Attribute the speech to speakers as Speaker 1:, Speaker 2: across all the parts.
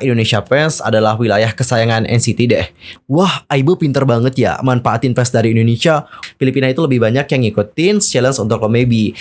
Speaker 1: Indonesia Fans adalah wilayah kesayangan NCT deh. Wah, Aibo pinter banget ya manfaatin fans dari Indonesia. Filipina itu lebih banyak yang ngikutin challenge untuk Maybe.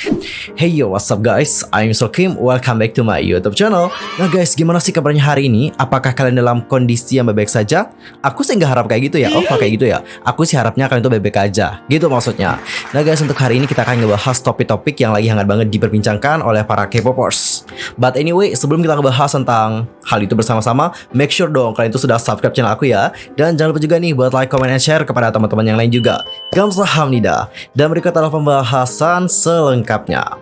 Speaker 1: Hey yo, what's up guys? I'm Sokim, welcome back to my YouTube channel. Nah guys, gimana sih kabarnya hari ini? Apakah kalian dalam kondisi yang baik-baik saja? Aku sih nggak harap kayak gitu ya. Oh, kayak gitu ya. Aku sih harapnya kalian tuh baik-baik aja. Gitu maksudnya. Nah guys, untuk hari ini kita akan ngebahas topik-topik yang lagi hangat banget diperbincangkan oleh para K-popers. But anyway, sebelum kita ngebahas tentang hal itu bersama-sama, make sure dong kalian itu sudah subscribe channel aku ya. Dan jangan lupa juga nih buat like, comment, and share kepada teman-teman yang lain juga. Gamsahamnida. Dan berikut adalah pembahasan selengkapnya.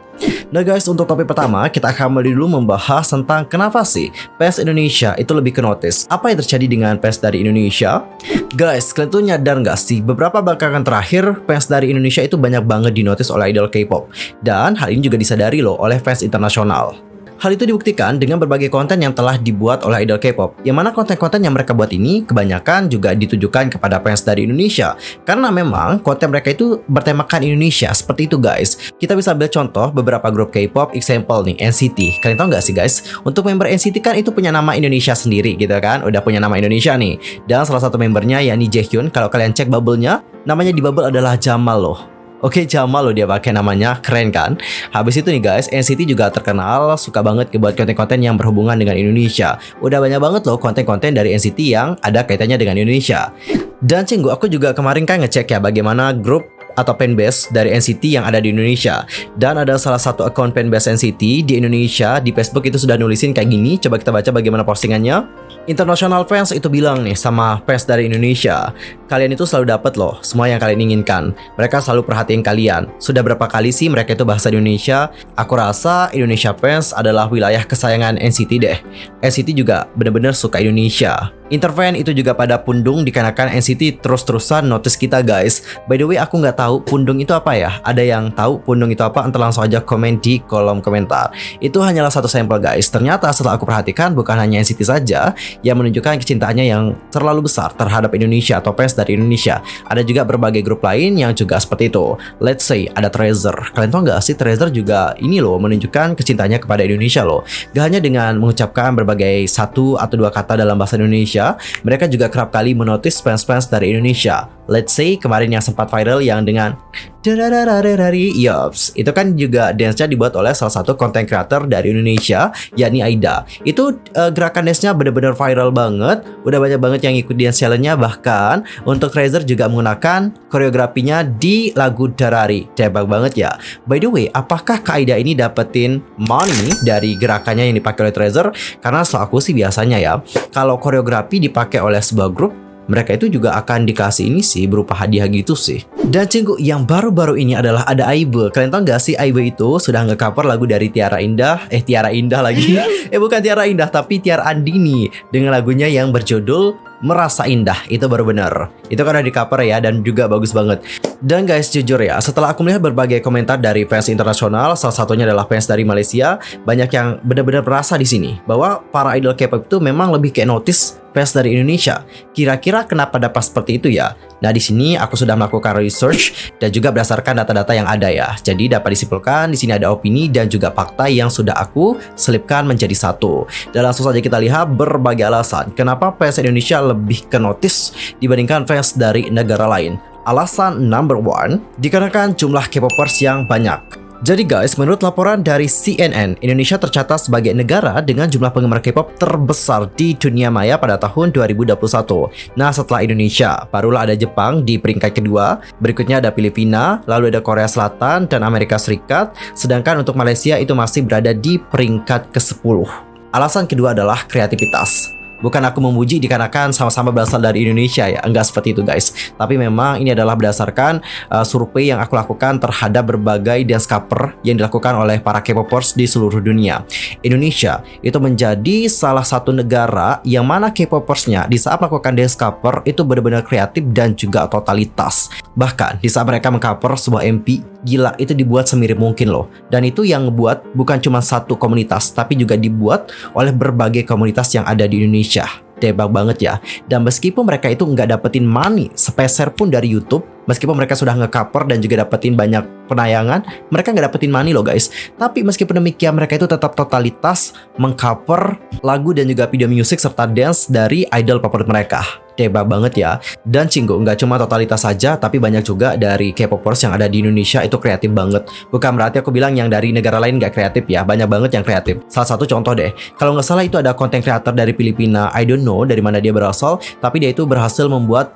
Speaker 1: Nah guys, untuk topik pertama kita akan mulai dulu membahas tentang kenapa sih fans Indonesia itu lebih ke notice. Apa yang terjadi dengan fans dari Indonesia? Guys, kalian tuh nyadar nggak sih beberapa belakangan terakhir fans dari Indonesia itu banyak banget dinotis oleh idol K-pop. Dan hal ini juga disadari loh oleh fans internasional. Hal itu dibuktikan dengan berbagai konten yang telah dibuat oleh idol K-pop. Yang mana konten-konten yang mereka buat ini kebanyakan juga ditujukan kepada fans dari Indonesia. Karena memang konten mereka itu bertemakan Indonesia. Seperti itu guys. Kita bisa ambil contoh beberapa grup K-pop. Example nih, NCT. Kalian tahu nggak sih guys? Untuk member NCT kan itu punya nama Indonesia sendiri gitu kan. Udah punya nama Indonesia nih. Dan salah satu membernya yakni Jaehyun. Kalau kalian cek bubble-nya, namanya di bubble adalah Jamal loh. Oke, Jamal loh dia pakai namanya, keren kan? Habis itu nih guys, NCT juga terkenal suka banget buat konten-konten yang berhubungan dengan Indonesia. Udah banyak banget loh konten-konten dari NCT yang ada kaitannya dengan Indonesia. Dan cinggu, aku juga kemarin kan ngecek ya bagaimana grup atau fanbase dari NCT yang ada di Indonesia. Dan ada salah satu akun fanbase NCT di Indonesia di Facebook itu sudah nulisin kayak gini. Coba kita baca bagaimana postingannya. International fans itu bilang nih sama fans dari Indonesia, kalian itu selalu dapat loh semua yang kalian inginkan. Mereka selalu perhatiin kalian. Sudah berapa kali sih mereka itu bahasa Indonesia? Aku rasa Indonesia Fans adalah wilayah kesayangan NCT deh. NCT juga bener-bener suka Indonesia. Interfan itu juga pada pundung dikarenakan NCT terus-terusan notice kita guys. By the way, aku nggak tahu pundung itu apa ya. Ada yang tahu pundung itu apa? Entar langsung aja komen di kolom komentar. Itu hanyalah satu sampel guys. Ternyata setelah aku perhatikan bukan hanya NCT saja yang menunjukkan kecintaannya yang terlalu besar terhadap Indonesia atau fans dari Indonesia. Ada juga berbagai grup lain yang juga seperti itu. Let's say ada Treasure. Kalian tahu nggak sih Treasure juga ini loh menunjukkan kecintaannya kepada Indonesia loh. Gak hanya dengan mengucapkan berbagai satu atau dua kata dalam bahasa Indonesia, mereka juga kerap kali menotis fans-fans dari Indonesia. Let's say kemarin yang sempat viral yang dengan Yops, itu kan juga dance-nya dibuat oleh salah satu content creator dari Indonesia, yakni Aida. Itu gerakan dance-nya bener-bener viral banget. Udah banyak banget yang ikut dance challenge-nya. Bahkan untuk Treasure juga menggunakan koreografinya di lagu Darari. Hebat banget ya. By the way, apakah Kak Aida ini dapetin money dari gerakannya yang dipakai oleh Treasure? Karena setahu aku sih biasanya ya, kalau koreografi dipakai oleh sebuah grup, mereka itu juga akan dikasih ini sih berupa hadiah gitu sih. Dan cinggu, yang baru-baru ini adalah ada Aibo. Kalian tahu gak sih Aibo itu sudah nge-cover lagu dari Tiara Indah. Tiara Indah lagi. Bukan Tiara Indah tapi Tiara Andini dengan lagunya yang berjudul Merasa Indah. Itu baru bener. Itu kan udah di cover ya dan juga bagus banget. Dan guys, jujur ya, setelah aku melihat berbagai komentar dari fans internasional, salah satunya adalah fans dari Malaysia, banyak yang benar-benar merasa di sini bahwa para idol K-pop itu memang lebih kayak notice fans dari Indonesia. Kira-kira kenapa dapat seperti itu ya? Nah, di sini aku sudah melakukan research dan juga berdasarkan data-data yang ada ya. Jadi dapat disimpulkan di sini ada opini dan juga fakta yang sudah aku selipkan menjadi satu. Dan langsung saja kita lihat berbagai alasan kenapa fans Indonesia lebih ke notice dibandingkan fans dari negara lain. Alasan number one, dikarenakan jumlah K-popers yang banyak. Jadi guys, menurut laporan dari CNN, Indonesia tercatat sebagai negara dengan jumlah penggemar K-pop terbesar di dunia maya pada tahun 2021. Nah, setelah Indonesia, barulah ada Jepang di peringkat kedua, berikutnya ada Filipina, lalu ada Korea Selatan dan Amerika Serikat, sedangkan untuk Malaysia itu masih berada di peringkat ke-10. Alasan kedua adalah kreativitas. Bukan aku memuji dikarenakan sama-sama berasal dari Indonesia ya, enggak seperti itu guys. Tapi memang ini adalah berdasarkan survei yang aku lakukan terhadap berbagai dance cover yang dilakukan oleh para K-popers di seluruh dunia. Indonesia itu menjadi salah satu negara yang mana K-popersnya di saat melakukan dance cover itu benar-benar kreatif dan juga totalitas. Bahkan di saat mereka mengcover sebuah MP, gila itu dibuat semirip mungkin loh. Dan itu yang ngebuat bukan cuma satu komunitas, tapi juga dibuat oleh berbagai komunitas yang ada di Indonesia. Debak banget ya. Dan meskipun mereka itu nggak dapetin money sepeser pun dari YouTube, meskipun mereka sudah nge-cover dan juga dapetin banyak penayangan, mereka nggak dapetin money loh guys. Tapi meskipun demikian, mereka itu tetap totalitas mengcover lagu dan juga video musik serta dance dari idol favorit mereka. Debak banget ya. Dan Cinggu, nggak cuma totalitas saja, tapi banyak juga dari K-popers yang ada di Indonesia itu kreatif banget. Bukan berarti aku bilang yang dari negara lain nggak kreatif ya, banyak banget yang kreatif. Salah satu contoh deh, kalau nggak salah itu ada konten creator dari Filipina, I don't know dari mana dia berasal, tapi dia itu berhasil membuat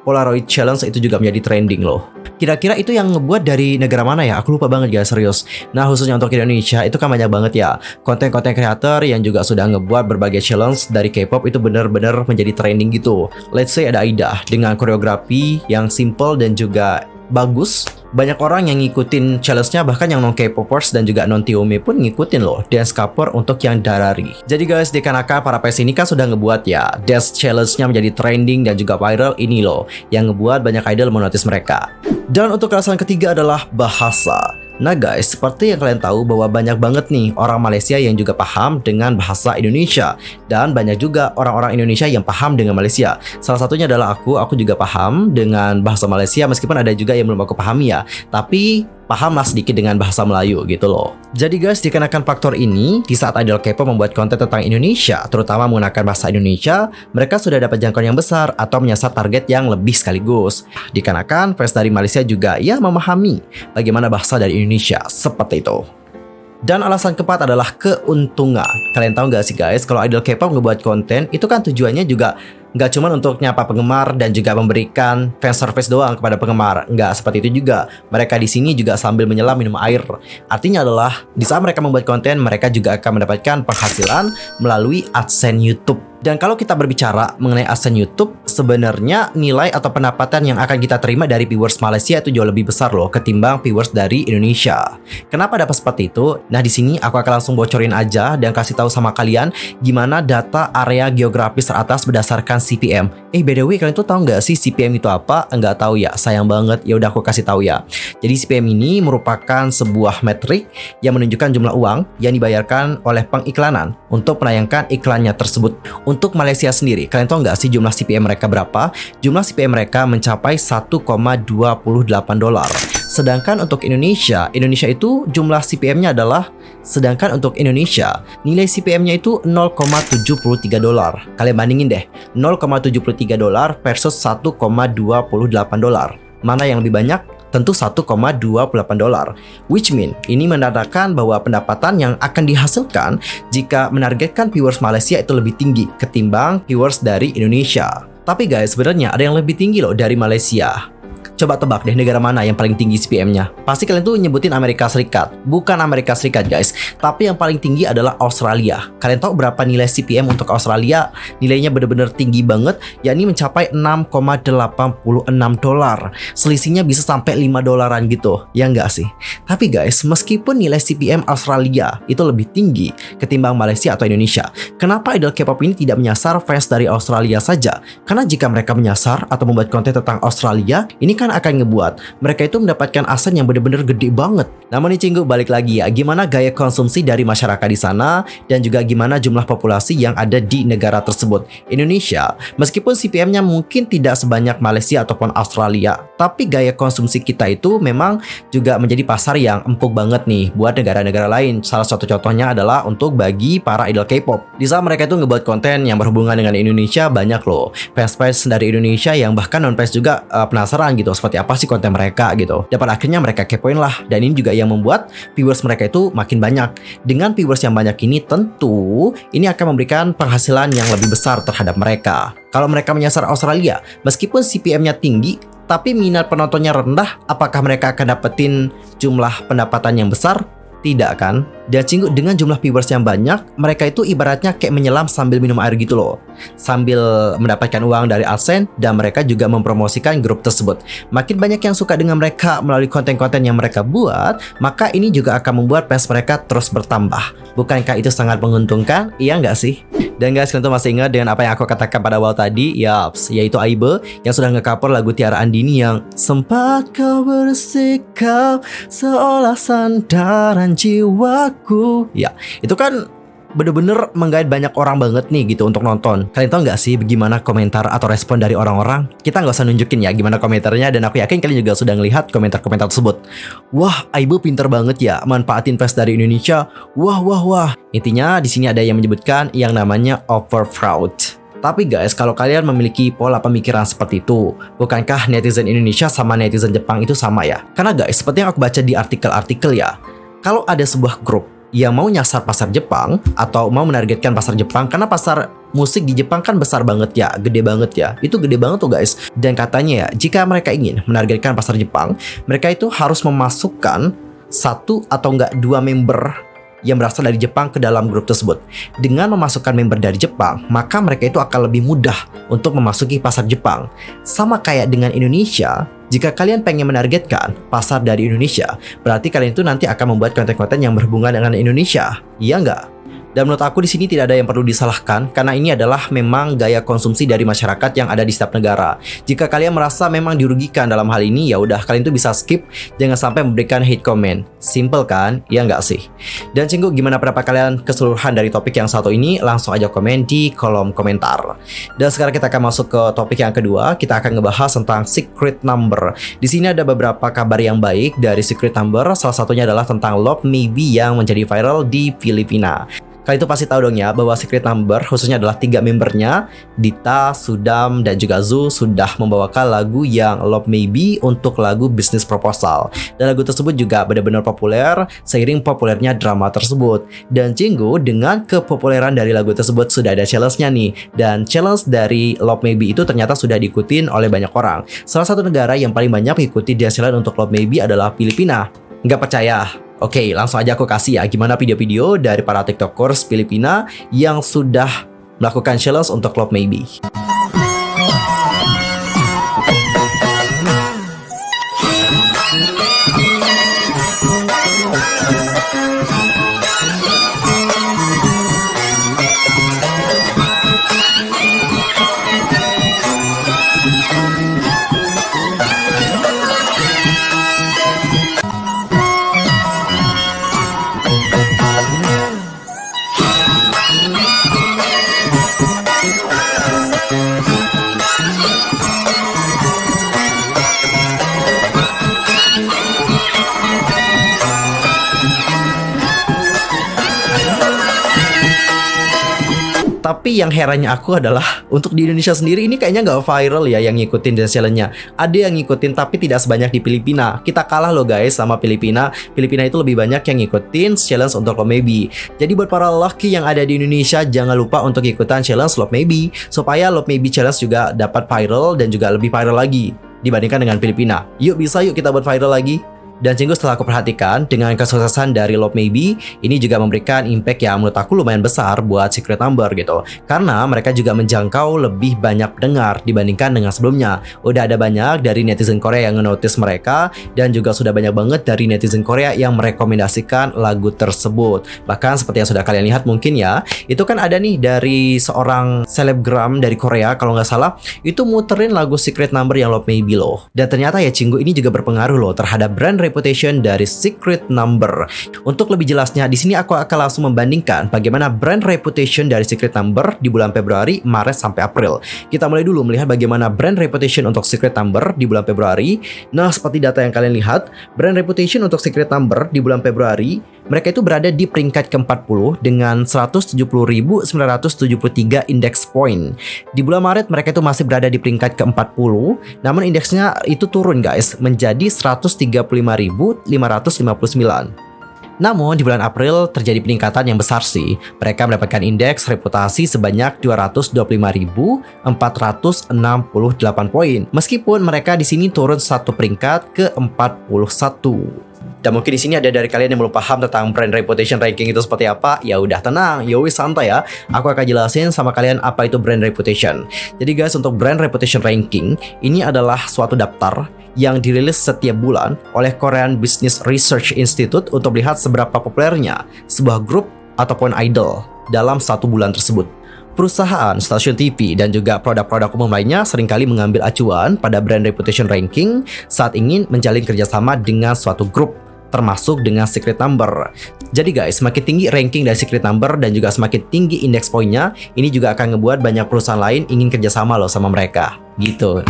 Speaker 1: Polaroid Challenge itu juga menjadi trending loh. Kira-kira itu yang ngebuat dari negara mana ya? Aku lupa banget guys, serius. Nah khususnya untuk Indonesia itu kan banyak banget ya konten-konten creator yang juga sudah ngebuat berbagai challenge dari K-pop itu bener-bener menjadi trending gitu. Let's say ada Aida dengan koreografi yang simple dan juga bagus. Banyak orang yang ngikutin challenge-nya, bahkan yang non K-popers dan juga non Tiome pun ngikutin loh dance cover untuk yang Darari. Jadi guys, dikarenakan para fans ini kan sudah ngebuat ya dance challenge-nya menjadi trending dan juga viral, ini loh yang ngebuat banyak idol menotis mereka. Dan untuk alasan ketiga adalah bahasa. Nah guys, seperti yang kalian tahu bahwa banyak banget nih orang Malaysia yang juga paham dengan bahasa Indonesia. Dan banyak juga orang-orang Indonesia yang paham dengan Malaysia. Salah satunya adalah aku juga paham dengan bahasa Malaysia, meskipun ada juga yang belum aku pahami ya. Tapi pahamlah sedikit dengan bahasa Melayu gitu loh. Jadi guys, dikarenakan faktor ini, di saat idol K-pop membuat konten tentang Indonesia, terutama menggunakan bahasa Indonesia, mereka sudah dapat jangkauan yang besar atau menyasar target yang lebih sekaligus. Dikarenakan fans dari Malaysia juga ya memahami bagaimana bahasa dari Indonesia, seperti itu. Dan alasan keempat adalah keuntungan. Kalian tahu nggak sih guys, kalau idol K-pop ngebuat konten, itu kan tujuannya juga nggak cuma untuk nyapa penggemar dan juga memberikan fan service doang kepada penggemar. Nggak seperti itu juga. Mereka di sini juga sambil menyelam minum air. Artinya adalah di saat mereka membuat konten, mereka juga akan mendapatkan penghasilan melalui AdSense YouTube. Dan kalau kita berbicara mengenai AdSense YouTube, sebenarnya nilai atau pendapatan yang akan kita terima dari viewers Malaysia itu jauh lebih besar loh ketimbang viewers dari Indonesia. Kenapa dapat seperti itu? Nah di sini aku akan langsung bocorin aja dan kasih tahu sama kalian gimana data area geografis teratas berdasarkan CPM. By the way, kalian tuh tahu nggak sih CPM itu apa? Nggak tahu ya, sayang banget. Ya udah aku kasih tahu ya. Jadi CPM ini merupakan sebuah metrik yang menunjukkan jumlah uang yang dibayarkan oleh pengiklanan untuk menayangkan iklannya tersebut. Untuk Malaysia sendiri, kalian tahu nggak sih jumlah CPM mereka berapa? Jumlah CPM mereka mencapai 1,28 dolar. Sedangkan untuk Indonesia itu jumlah CPM-nya adalah, sedangkan untuk Indonesia nilai CPM-nya itu 0,73 dolar. Kalian bandingin deh, 0,73 dolar versus 1,28 dolar. Mana yang lebih banyak? Tentu 1,28 dolar. Which mean, ini menandakan bahwa pendapatan yang akan dihasilkan jika menargetkan viewers Malaysia itu lebih tinggi ketimbang viewers dari Indonesia. Tapi guys, sebenarnya ada yang lebih tinggi loh dari Malaysia. Coba tebak deh negara mana yang paling tinggi CPM-nya. Pasti kalian tuh nyebutin Amerika Serikat. Bukan Amerika Serikat guys, tapi yang paling tinggi adalah Australia. Kalian tahu berapa nilai CPM untuk Australia? Nilainya bener-bener tinggi banget, yakni mencapai 6,86 dolar. Selisihnya bisa sampai 5 dolaran gitu, ya enggak sih? Tapi guys, meskipun nilai CPM Australia itu lebih tinggi ketimbang Malaysia atau Indonesia, kenapa idol K-pop ini tidak menyasar fans dari Australia saja? Karena jika mereka menyasar atau membuat konten tentang Australia, ini kan akan ngebuat mereka itu mendapatkan aset yang benar-benar gede banget. Namun nih Cinggu, balik lagi ya, gimana gaya konsumsi dari masyarakat di sana dan juga gimana jumlah populasi yang ada di negara tersebut. Indonesia, meskipun CPM-nya mungkin tidak sebanyak Malaysia ataupun Australia, tapi gaya konsumsi kita itu memang juga menjadi pasar yang empuk banget nih buat negara-negara lain. Salah satu contohnya adalah untuk bagi para idol K-pop. Di saat mereka itu ngebuat konten yang berhubungan dengan Indonesia, banyak loh fans-fans dari Indonesia yang bahkan non-fans juga penasaran gitu seperti apa sih konten mereka gitu. Dan pada akhirnya mereka kepoin lah, dan ini juga yang membuat viewers mereka itu makin banyak. Dengan viewers yang banyak ini tentu ini akan memberikan penghasilan yang lebih besar terhadap mereka. Kalau mereka menyasar Australia, meskipun CPM-nya tinggi tapi minat penontonnya rendah, apakah mereka akan dapetin jumlah pendapatan yang besar? Tidak kan? Dan Cinggu, dengan jumlah viewers yang banyak, mereka itu ibaratnya kayak menyelam sambil minum air gitu loh. Sambil mendapatkan uang dari AdSense, dan mereka juga mempromosikan grup tersebut. Makin banyak yang suka dengan mereka melalui konten-konten yang mereka buat, maka ini juga akan membuat fans mereka terus bertambah. Bukankah itu sangat menguntungkan? Iya nggak sih? Dan guys, kalian tuh masih ingat dengan apa yang aku katakan pada awal tadi? Yaps, yaitu Aibe yang sudah nge-cover lagu Tiara Andini yang sempat kau bersikap seolah sandaran jiwaku. Ya, itu kan bener-bener menggait banyak orang banget nih gitu untuk nonton. Kalian tahu nggak sih bagaimana komentar atau respon dari orang-orang? Kita nggak usah nunjukin ya gimana komentarnya, dan aku yakin kalian juga sudah ngelihat komentar-komentar tersebut. Wah, Aibo pinter banget ya manfaatin flash dari Indonesia. Wah, wah, wah. Intinya di sini ada yang menyebutkan yang namanya over fraud. Tapi guys, kalau kalian memiliki pola pemikiran seperti itu, bukankah netizen Indonesia sama netizen Jepang itu sama ya? Karena guys, seperti yang aku baca di artikel-artikel ya, kalau ada sebuah grup yang mau nyasar pasar Jepang atau mau menargetkan pasar Jepang, karena pasar musik di Jepang kan besar banget ya, gede banget ya, itu gede banget tuh guys. Dan katanya ya, jika mereka ingin menargetkan pasar Jepang, mereka itu harus memasukkan satu atau enggak dua member yang berasal dari Jepang ke dalam grup tersebut. Dengan memasukkan member dari Jepang, maka mereka itu akan lebih mudah untuk memasuki pasar Jepang. Sama kayak dengan Indonesia, jika kalian pengen menargetkan pasar dari Indonesia, berarti kalian itu nanti akan membuat konten-konten yang berhubungan dengan Indonesia. Iya nggak? Dan menurut aku di sini tidak ada yang perlu disalahkan, karena ini adalah memang gaya konsumsi dari masyarakat yang ada di setiap negara. Jika kalian merasa memang dirugikan dalam hal ini, ya udah kalian tuh bisa skip, jangan sampai memberikan hate comment. Simple kan? Ya nggak sih? Dan Cinggu, gimana pendapat kalian keseluruhan dari topik yang satu ini? Langsung aja komen di kolom komentar. Dan sekarang kita akan masuk ke topik yang kedua. Kita akan ngebahas tentang secret number. Di sini ada beberapa kabar yang baik dari secret number. Salah satunya adalah tentang Love Maybe yang menjadi viral di Filipina. Kalian itu pasti tahu dong ya bahwa secret number khususnya adalah 3 membernya, Dita, Sudam, dan juga Zu sudah membawakan lagu yang Love Maybe untuk lagu Business Proposal. Dan lagu tersebut juga benar-benar populer seiring populernya drama tersebut. Dan Cinggu, dengan kepopuleran dari lagu tersebut sudah ada challenge-nya nih. Dan challenge dari Love Maybe itu ternyata sudah diikutin oleh banyak orang. Salah satu negara yang paling banyak mengikuti dance challenge untuk Love Maybe adalah Filipina. Nggak percaya? Oke, langsung aja aku kasih ya gimana video-video dari para tiktokers Filipina yang sudah melakukan challenge untuk Love Maybe. Tapi yang herannya aku adalah untuk di Indonesia sendiri ini kayaknya nggak viral ya yang ngikutin dance challenge-nya. Ada yang ngikutin tapi tidak sebanyak di Filipina. Kita kalah loh guys sama Filipina. Filipina itu lebih banyak yang ngikutin challenge untuk Love Maybe. Jadi buat para laki yang ada di Indonesia, jangan lupa untuk ikutan challenge Love Maybe supaya Love Maybe challenge juga dapat viral dan juga lebih viral lagi dibandingkan dengan Filipina. Yuk kita buat viral lagi. Dan Cinggu, setelah aku perhatikan, dengan kesuksesan dari Love Maybe, ini juga memberikan impact yang menurut aku lumayan besar buat secret number gitu. Karena mereka juga menjangkau lebih banyak pendengar dibandingkan dengan sebelumnya. Udah ada banyak dari netizen Korea yang nge-notice mereka, dan juga sudah banyak banget dari netizen Korea yang merekomendasikan lagu tersebut. Bahkan seperti yang sudah kalian lihat mungkin ya, itu kan ada nih dari seorang selebgram dari Korea, kalau nggak salah, itu muterin lagu secret number yang Love Maybe loh. Dan ternyata ya Cinggu, ini juga berpengaruh loh terhadap brand reputation dari secret number. Untuk lebih jelasnya, di sini aku akan langsung membandingkan bagaimana brand reputation dari secret number di bulan Februari, Maret sampai April. Kita mulai dulu melihat bagaimana brand reputation untuk secret number di bulan Februari. Nah, seperti data yang kalian lihat, brand reputation untuk secret number di bulan Februari, mereka itu berada di peringkat ke-40 dengan 170.973 index point. Di bulan Maret mereka itu masih berada di peringkat ke-40, namun indeksnya itu turun guys menjadi 135.559. Namun di bulan April terjadi peningkatan yang besar sih. Mereka mendapatkan indeks reputasi sebanyak 225.468 poin. Meskipun mereka di sini turun satu peringkat ke-41. Dan mungkin di sini ada dari kalian yang belum paham tentang brand reputation ranking itu seperti apa. Ya udah tenang, yowis santai ya. Aku akan jelasin sama kalian apa itu brand reputation. Jadi guys, untuk brand reputation ranking ini adalah suatu daftar yang dirilis setiap bulan oleh Korean Business Research Institute untuk melihat seberapa populernya sebuah grup ataupun idol dalam satu bulan tersebut. Perusahaan, stasiun TV, dan juga produk-produk umum lainnya seringkali mengambil acuan pada brand reputation ranking saat ingin menjalin kerjasama dengan suatu grup termasuk dengan secret number. Jadi guys, semakin tinggi ranking dari secret number dan juga semakin tinggi index poinnya, ini juga akan ngebuat banyak perusahaan lain ingin kerjasama loh sama mereka, gitu.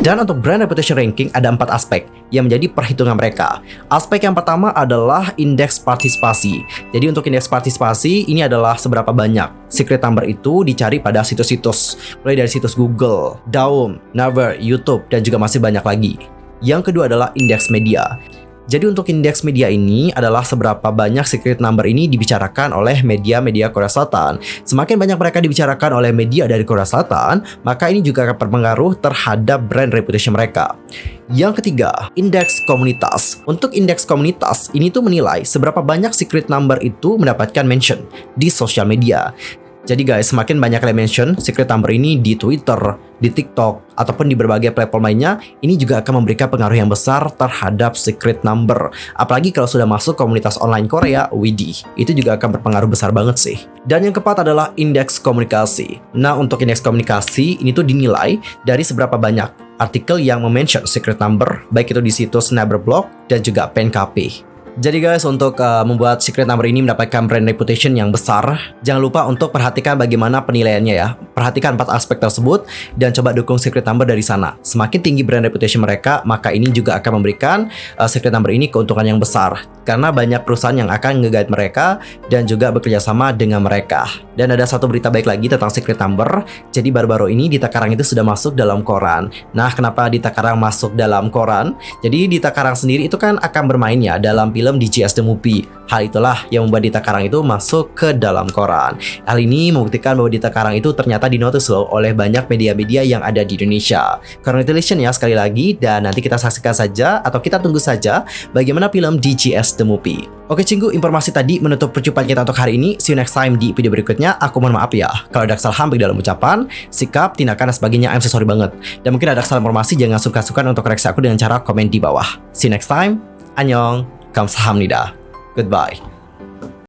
Speaker 1: Dan untuk brand reputation ranking ada 4 aspek yang menjadi perhitungan mereka. Aspek yang pertama adalah indeks partisipasi. Jadi untuk indeks partisipasi ini adalah seberapa banyak secret number itu dicari pada situs-situs, mulai dari situs Google, Daum, Naver, YouTube, dan juga masih banyak lagi. Yang kedua adalah indeks media. Jadi untuk indeks media ini adalah seberapa banyak secret number ini dibicarakan oleh media-media Korea Selatan. Semakin banyak mereka dibicarakan oleh media dari Korea Selatan, maka ini juga akan berpengaruh terhadap brand reputation mereka. Yang ketiga, indeks komunitas. Untuk indeks komunitas, ini tuh menilai seberapa banyak secret number itu mendapatkan mention di sosial media. Jadi guys, semakin banyak kalian mention secret number ini di Twitter, di TikTok, ataupun di berbagai platform lainnya, ini juga akan memberikan pengaruh yang besar terhadap secret number. Apalagi kalau sudah masuk komunitas online Korea, widih, itu juga akan berpengaruh besar banget sih. Dan yang keempat adalah indeks komunikasi. Nah, untuk indeks komunikasi, ini tuh dinilai dari seberapa banyak artikel yang mention secret number, baik itu di situs Naverblog dan juga PNKP. Jadi guys, untuk membuat secret number ini mendapatkan brand reputation yang besar, jangan lupa untuk perhatikan bagaimana penilaiannya ya. Perhatikan 4 aspek tersebut dan coba dukung secret number dari sana. Semakin tinggi brand reputation mereka, maka ini juga akan memberikan secret number ini keuntungan yang besar. Karena banyak perusahaan yang akan nge-guide mereka dan juga bekerja sama dengan mereka. Dan ada satu berita baik lagi tentang secret number. Jadi baru-baru ini Dita Karang itu sudah masuk dalam koran. Nah, kenapa Dita Karang masuk dalam koran? Jadi Dita Karang sendiri itu kan akan bermain ya dalam film DJS The Movie. Hal itulah yang membuat Dita Karang itu masuk ke dalam koran. Hal ini membuktikan bahwa Dita Karang itu ternyata dinotis loh oleh banyak media-media yang ada di Indonesia. Congratulations ya sekali lagi, dan nanti kita saksikan saja atau kita tunggu saja bagaimana film DJS The Movie. Oke Cinggu, informasi tadi menutup perjumpaan kita untuk hari ini. See you next time di video berikutnya. Aku mohon maaf ya kalau ada kesalahan baik dalam ucapan, sikap, tindakan, dan sebagainya. I'm so sorry banget. Dan mungkin ada kesalahan informasi, jangan suka-suka untuk koreksi aku dengan cara komen di bawah. See you next time. Annyeong. Kamsahamnida. Goodbye.